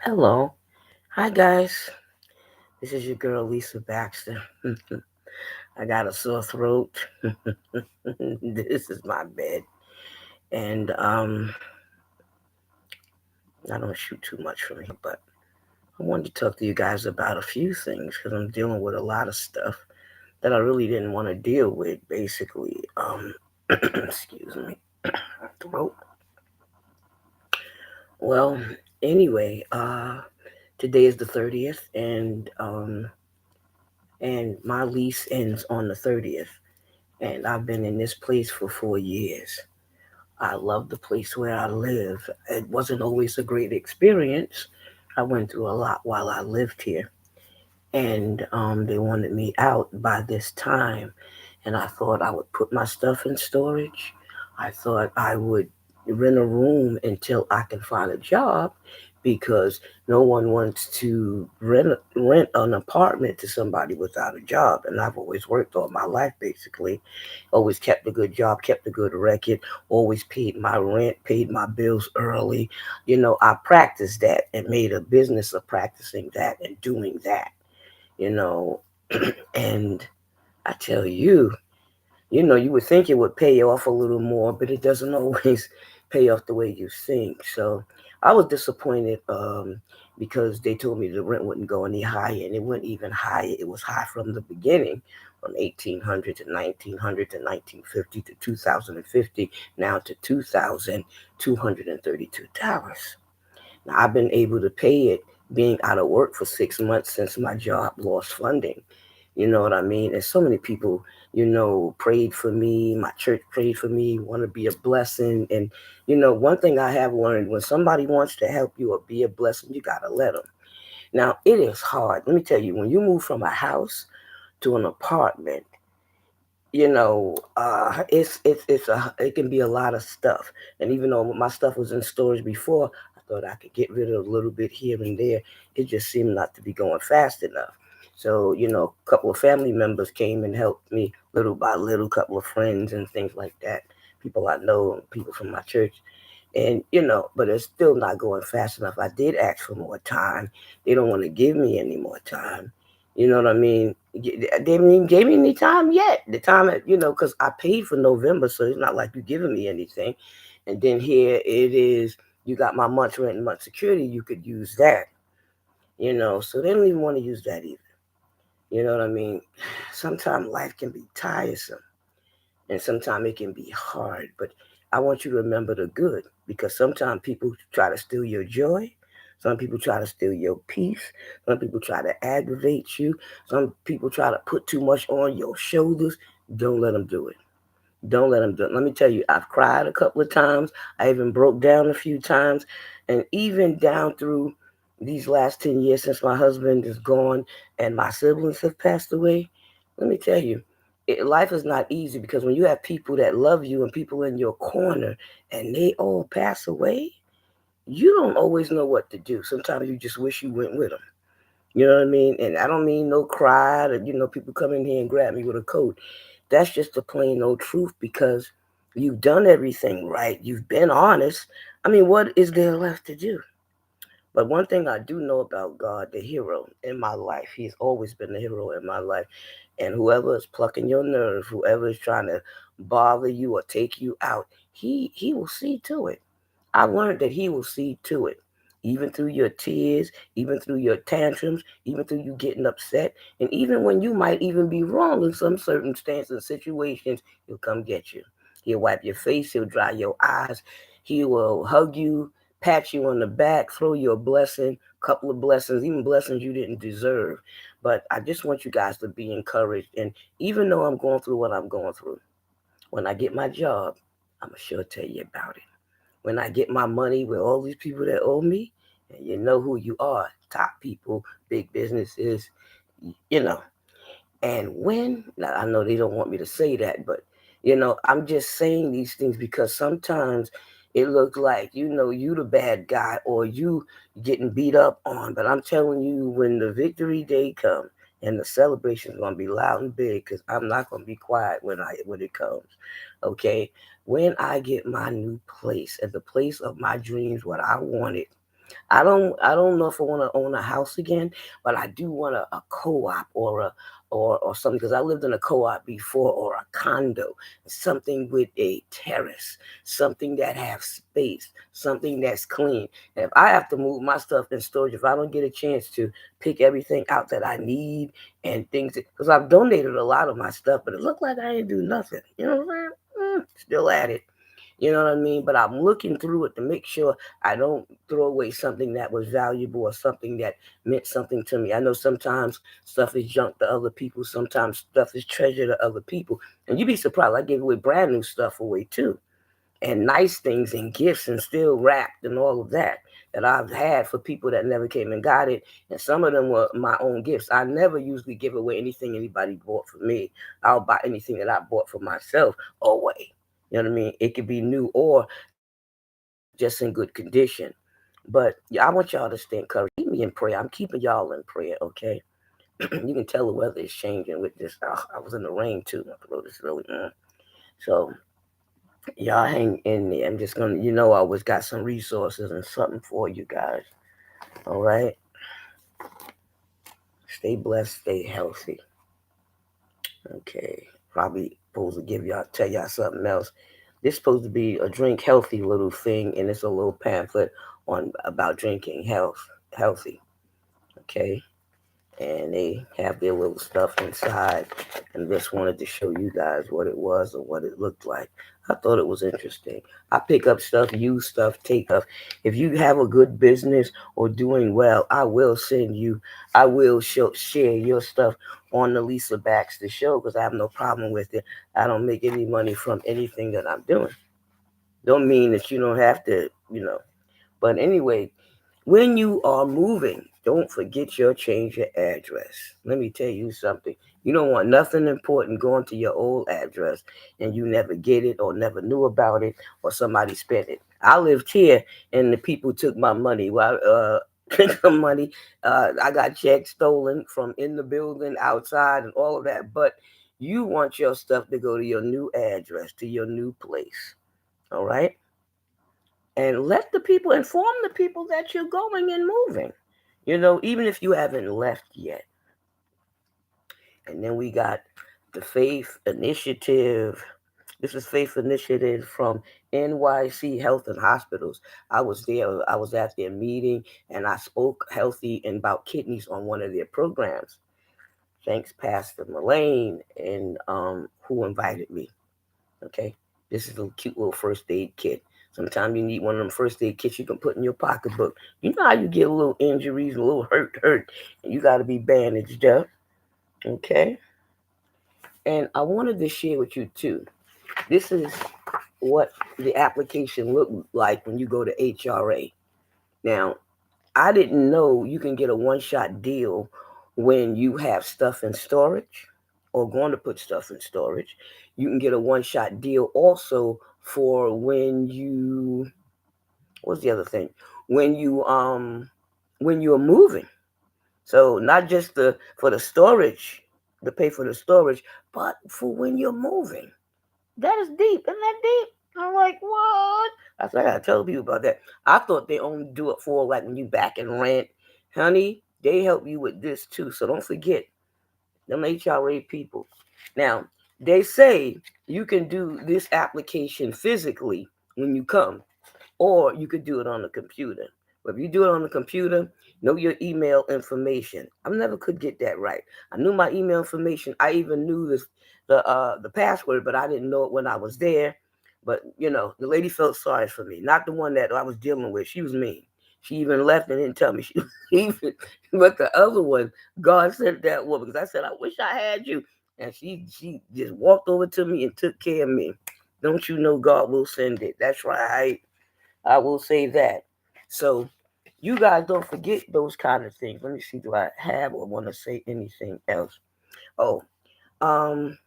Hello. Hi, guys. This is your girl, Lisa Baxter. I got a sore throat. This is my bed. And I don't shoot too much from here, but I wanted to talk to you guys about a few things because I'm dealing with a lot of stuff that I really didn't want to deal with, basically. Excuse me. Throat. Well, anyway, today is the 30th, and my lease ends on the 30th. And I've been in this place for 4 years. I love the place where I live. It wasn't always a great experience. I went through a lot while I lived here, and they wanted me out by this time, and I thought I would put my stuff in storage. I thought I would rent a room until I can find a job because no one wants to rent an apartment to somebody without a job. And I've always worked all my life basically, always kept a good job, kept a good record, always paid my rent, paid my bills early. I practiced that and made a business of practicing that and doing that, you know. And I tell you, you would think it would pay off a little more, but it doesn't always pay off the way you think. So I was disappointed because they told me the rent wouldn't go any higher, and it went even higher. It was high from the beginning, from 1800 to 1900 to 1950 to 2050, now to $2,232. Now I've been able to pay it being out of work for 6 months since my job lost funding. You know what I mean? And so many people, prayed for me. My church prayed for me, want to be a blessing. And, one thing I have learned, when somebody wants to help you or be a blessing, you got to let them. Now, it is hard. Let me tell you, when you move from a house to an apartment, it can be a lot of stuff. And even though my stuff was in storage before, I thought I could get rid of a little bit here and there. It just seemed not to be going fast enough. So, a couple of family members came and helped me little by little, couple of friends and things like that. People I know, people from my church. And, but it's still not going fast enough. I did ask for more time. They don't want to give me any more time. You know what I mean? They haven't even gave me any time yet. The time, because I paid for November, so it's not like you're giving me anything. And then here it is, you got my month's rent and month security, you could use that, so they don't even want to use that either. You know what I mean? Sometimes life can be tiresome and sometimes it can be hard, but I want you to remember the good because sometimes people try to steal your joy. Some people try to steal your peace. Some people try to aggravate you. Some people try to put too much on your shoulders. Don't let them do it. Don't let them do it. Let me tell you, I've cried a couple of times. I even broke down a few times. And even down through these last 10 years since my husband is gone and my siblings have passed away, let me tell you, life is not easy because when you have people that love you and people in your corner and they all pass away, you don't always know what to do. Sometimes you just wish you went with them. You know what I mean? And I don't mean no cry or, people come in here and grab me with a coat. That's just the plain old truth because you've done everything right. You've been honest. I mean, what is there left to do? But one thing I do know about God, the hero in my life, he's always been the hero in my life. And whoever is plucking your nerve, whoever is trying to bother you or take you out, he will see to it. I learned that he will see to it. Even through your tears, even through your tantrums, even through you getting upset, and even when you might even be wrong in some circumstances and situations, he'll come get you. He'll wipe your face, he'll dry your eyes, he will hug you, pat you on the back, throw you a blessing, couple of blessings, even blessings you didn't deserve. But I just want you guys to be encouraged. And even though I'm going through what I'm going through, when I get my job, I'm sure tell you about it. When I get my money with all these people that owe me, and you know who you are, top people, big businesses, you know. And when, now I know they don't want me to say that, but I'm just saying these things because sometimes it looks like, you the bad guy or you getting beat up on. But I'm telling you, when the victory day comes, and the celebration is gonna be loud and big, because I'm not gonna be quiet when it comes. Okay. When I get my new place at the place of my dreams, what I wanted, I don't know if I want to own a house again, but I do want a co-op or a or something, because I lived in a co-op before, or a condo, something with a terrace, something that has space, something that's clean. And if I have to move my stuff in storage, if I don't get a chance to pick everything out that I need and things, because I've donated a lot of my stuff, but it looked like I didn't do nothing. You know what I'm saying? Still at it. You know what I mean? But I'm looking through it to make sure I don't throw away something that was valuable or something that meant something to me. I know sometimes stuff is junk to other people, sometimes stuff is treasure to other people. And you'd be surprised, I gave away brand new stuff away too. And nice things and gifts and still wrapped and all of that I've had for people that never came and got it. And some of them were my own gifts. I never usually give away anything anybody bought for me. I'll buy anything that I bought for myself away. You know what I mean? It could be new or just in good condition. But yeah, I want y'all to stay encouraged. Keep me in prayer. I'm keeping y'all in prayer, okay? You can tell the weather is changing with this. I was in the rain too. My throat is really. So y'all hang in there. I'm just gonna, I always got some resources and something for you guys. All right. Stay blessed. Stay healthy. Okay. Probably supposed to tell y'all something else. This supposed to be a drink healthy little thing, and it's a little pamphlet on about drinking healthy. Okay. And they have their little stuff inside, and just wanted to show you guys what it was or what it looked like. I thought it was interesting. I pick up stuff, use stuff, take stuff. If you have a good business or doing well, I will share your stuff on the Lisa Baxter Show, because I have no problem with it. I don't make any money from anything that I'm doing. Don't mean that you don't have to. But anyway, when you are moving, don't forget your change your address. Let me tell you something. You don't want nothing important going to your old address and you never get it or never knew about it or somebody spent it. I lived here and the people took my money. Well, took the money. I got checks stolen from in the building, outside, and all of that. But you want your stuff to go to your new address, to your new place. All right? And let the people inform the people that you're going and moving, even if you haven't left yet. And then we got the Faith Initiative. This is Faith Initiative from NYC Health and Hospitals. I was there. I was at their meeting, and I spoke healthy and about kidneys on one of their programs. Thanks, Pastor Mullane, and who invited me. Okay, this is a cute little first aid kit. Sometimes you need one of them first aid kits you can put in your pocketbook. You know how you get a little injuries, a little hurt, and you got to be bandaged up. Okay, and I wanted to share with you too. This is what the application looked like when you go to HRA. Now, I didn't know you can get a one-shot deal when you have stuff in storage or going to put stuff in storage. You can get a one-shot deal also for what's the other thing? When you're moving. So not just for the storage, to pay for the storage, but for when you're moving. That is deep. Isn't that deep? I'm like, what? That's what I gotta tell people about that. I thought they only do it for like when you back and rent. Honey, they help you with this too. So don't forget them HRA people. Now, they say you can do this application physically when you come, or you could do it on the computer. But if you do it on the computer, know your email information. I never could get that right. I knew my email information. I even knew the password, but I didn't know it when I was there. But the lady felt sorry for me, not the one that I was dealing with. She was mean. She even left and didn't tell me. She even, but the other one, God sent that woman, because I said, I wish I had you, and she just walked over to me and took care of me. Don't you know God will send it? That's right. I will say that. So you guys don't forget those kind of things. Let me see, do I have or want to say anything else? Oh, um,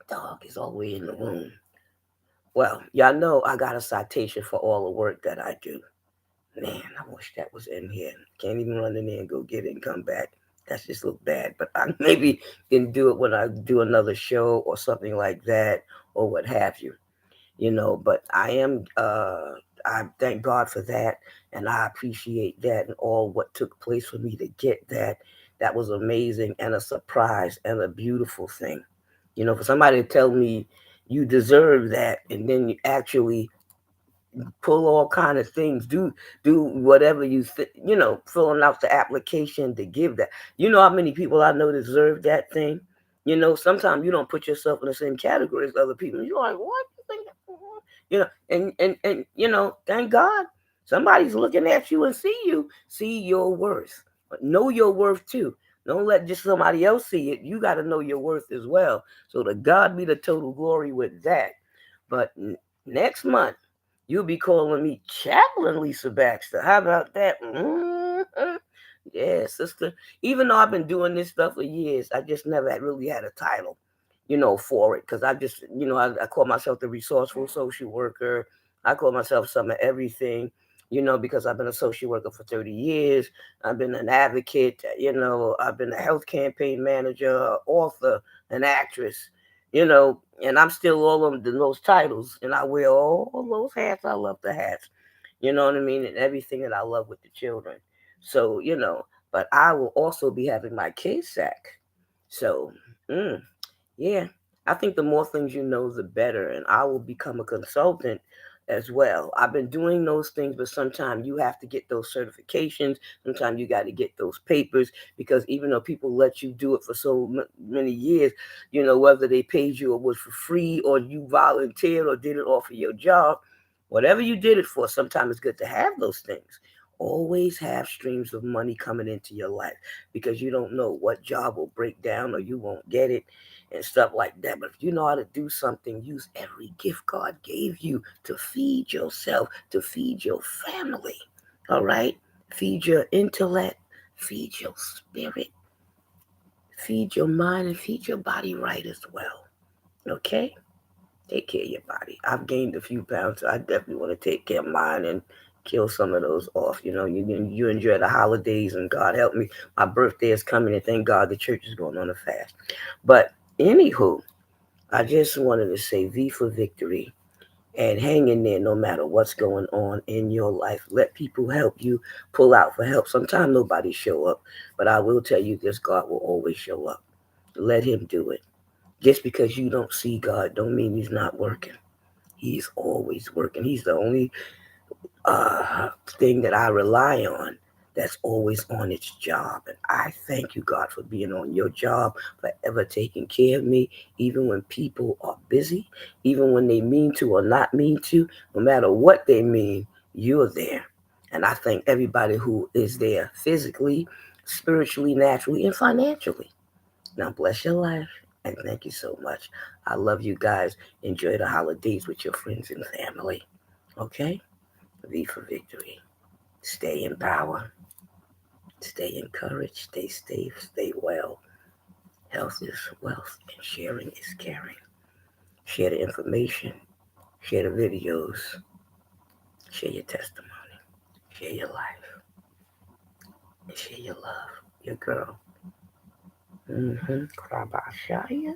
dog is all the way in the room. Well, y'all know I got a citation for all the work that I do. Man, I wish that was in here. Can't even run in there and go get it and come back. That's just look bad. But I maybe can do it when I do another show or something like that or what have you. But I am I thank God for that, and I appreciate that and all what took place for me to get that. That was amazing and a surprise and a beautiful thing. For somebody to tell me you deserve that, and then you actually pull all kind of things, do whatever filling out the application to give that. You know how many people I know deserve that thing. Sometimes you don't put yourself in the same category as other people. You're like, what you think? And thank God somebody's looking at you and see your worth. Know your worth too. Don't let just somebody else see it. You got to know your worth as well. So to God be the total glory with that. But next month, you'll be calling me Chaplain Lisa Baxter. How about that? Yeah, sister. Even though I've been doing this stuff for years, I just never really had a title, for it. Because I just, I call myself the resourceful social worker. I call myself some of everything, because I've been a social worker for 30 years. I've been an advocate, I've been a health campaign manager, author, an actress, and I'm still all of those titles, and I wear all those hats. I love the hats, you know what I mean, and everything that I love with the children. So, but I will also be having my KSAC. So, yeah, I think the more things you know, the better. And I will become a consultant as well. I've been doing those things, but sometimes you have to get those certifications. Sometimes you got to get those papers because even though people let you do it for so many years, whether they paid you or was for free or you volunteered or did it off of your job, whatever you did it for, sometimes it's good to have those things. Always have streams of money coming into your life because you don't know what job will break down or you won't get it and stuff like that. But if you know how to do something, use every gift God gave you to feed yourself, to feed your family. All right? Feed your intellect, feed your spirit, feed your mind, and feed your body right as well. Okay? Take care of your body. I've gained a few pounds, so I definitely want to take care of mine and kill some of those off. You enjoy the holidays, and God help me. My birthday is coming, and thank God the church is going on a fast. But anywho, I just wanted to say V for victory and hang in there no matter what's going on in your life. Let people help you, pull out for help. Sometimes nobody show up, but I will tell you this, God will always show up. Let him do it. Just because you don't see God don't mean he's not working. He's always working. He's the only thing that I rely on that's always on its job. And I thank you, God, for being on your job, for ever taking care of me, even when people are busy, even when they mean to or not mean to, no matter what they mean, you're there. And I thank everybody who is there physically, spiritually, naturally, and financially. Now, bless your life. And thank you so much. I love you guys. Enjoy the holidays with your friends and family. Okay? V for victory. Stay in power. Stay encouraged. Stay safe. Stay well. Health is wealth and sharing is caring. Share the information. Share the videos. Share your testimony. Share your life. And share your love. Your girl. Krabashaya.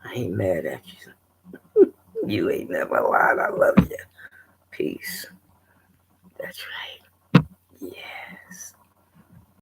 I ain't mad at you. You ain't never lied. I love you. Peace. That's right. Yes.